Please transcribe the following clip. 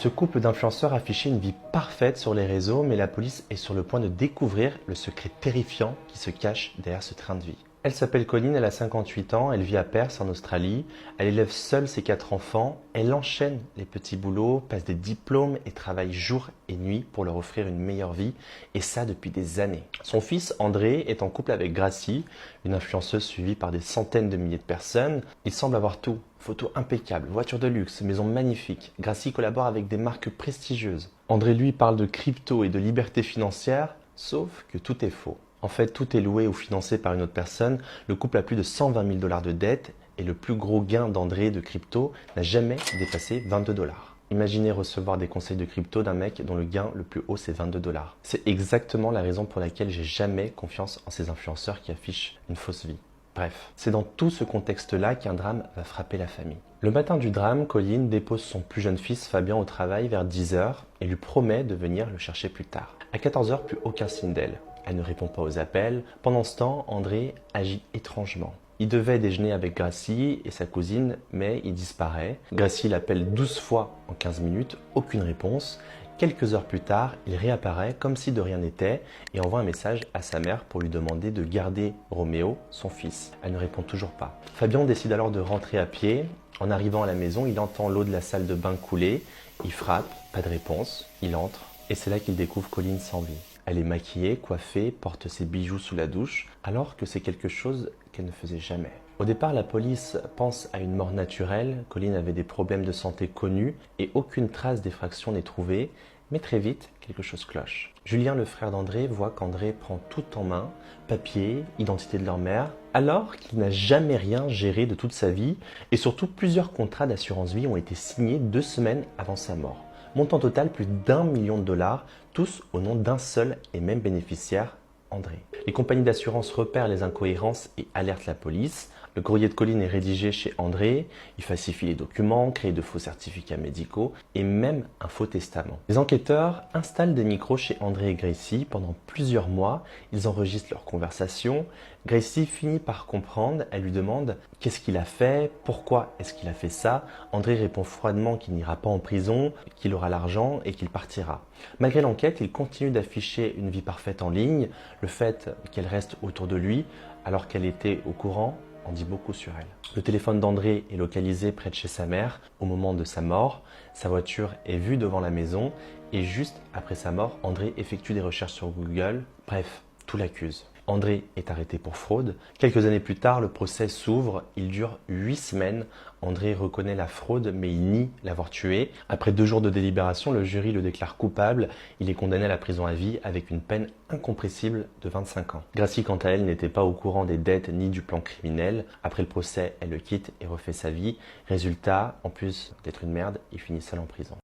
Ce couple d'influenceurs affichait une vie parfaite sur les réseaux, mais la police est sur le point de découvrir le secret terrifiant qui se cache derrière ce train de vie. Elle s'appelle Colline, elle a 58 ans, elle vit à Perth en Australie, elle élève seule ses 4 enfants, elle enchaîne les petits boulots, passe des diplômes et travaille jour et nuit pour leur offrir une meilleure vie, et ça depuis des années. Son fils André est en couple avec Gracie, une influenceuse suivie par des centaines de milliers de personnes. Il semble avoir tout, photos impeccables, voitures de luxe, maisons magnifiques. Gracie collabore avec des marques prestigieuses. André lui parle de crypto et de liberté financière, sauf que tout est faux. En fait, tout est loué ou financé par une autre personne. Le couple a plus de 120 000 $ de dettes et le plus gros gain d'André de crypto n'a jamais dépassé 22 $. Imaginez recevoir des conseils de crypto d'un mec dont le gain le plus haut c'est 22 $. C'est exactement la raison pour laquelle j'ai jamais confiance en ces influenceurs qui affichent une fausse vie. Bref, c'est dans tout ce contexte-là qu'un drame va frapper la famille. Le matin du drame, Colline dépose son plus jeune fils Fabien au travail vers 10 h et lui promet de venir le chercher plus tard. À 14 h, plus aucun signe d'elle. Elle ne répond pas aux appels. Pendant ce temps, André agit étrangement. Il devait déjeuner avec Gracie et sa cousine, mais il disparaît. Gracie l'appelle 12 fois en 15 minutes, aucune réponse. Quelques heures plus tard, il réapparaît comme si de rien n'était et envoie un message à sa mère pour lui demander de garder Roméo, son fils. Elle ne répond toujours pas. Fabien décide alors de rentrer à pied. En arrivant à la maison, il entend l'eau de la salle de bain couler. Il frappe, pas de réponse. Il entre et c'est là qu'il découvre Colline sans vie. Elle est maquillée, coiffée, porte ses bijoux sous la douche, alors que c'est quelque chose qu'elle ne faisait jamais. Au départ, la police pense à une mort naturelle. Colline avait des problèmes de santé connus et aucune trace d'effraction n'est trouvée. Mais très vite, quelque chose cloche. Julien, le frère d'André, voit qu'André prend tout en main, papier, identité de leur mère, alors qu'il n'a jamais rien géré de toute sa vie et surtout plusieurs contrats d'assurance vie ont été signés 2 semaines avant sa mort. Montant total plus d'1 million de $, tous au nom d'un seul et même bénéficiaire, André. Les compagnies d'assurance repèrent les incohérences et alertent la police. Le courrier de Colline est rédigé chez André, il falsifie les documents, crée de faux certificats médicaux et même un faux testament. Les enquêteurs installent des micros chez André et Gracie pendant plusieurs mois, ils enregistrent leurs conversations. Gracie finit par comprendre, elle lui demande qu'est-ce qu'il a fait, pourquoi est-ce qu'il a fait ça. André répond froidement qu'il n'ira pas en prison, qu'il aura l'argent et qu'il partira. Malgré l'enquête, il continue d'afficher une vie parfaite en ligne. Le fait qu'elle reste autour de lui alors qu'elle était au courant en dit beaucoup sur elle. Le téléphone d'André est localisé près de chez sa mère au moment de sa mort. Sa voiture est vue devant la maison et juste après sa mort, André effectue des recherches sur Google. Bref, tout l'accuse. André est arrêté pour fraude. Quelques années plus tard, le procès s'ouvre. Il dure 8 semaines. André reconnaît la fraude, mais il nie l'avoir tué. Après 2 jours de délibération, le jury le déclare coupable. Il est condamné à la prison à vie avec une peine incompressible de 25 ans. Gracie, quant à elle, n'était pas au courant des dettes ni du plan criminel. Après le procès, elle le quitte et refait sa vie. Résultat, en plus d'être une merde, il finit seul en prison.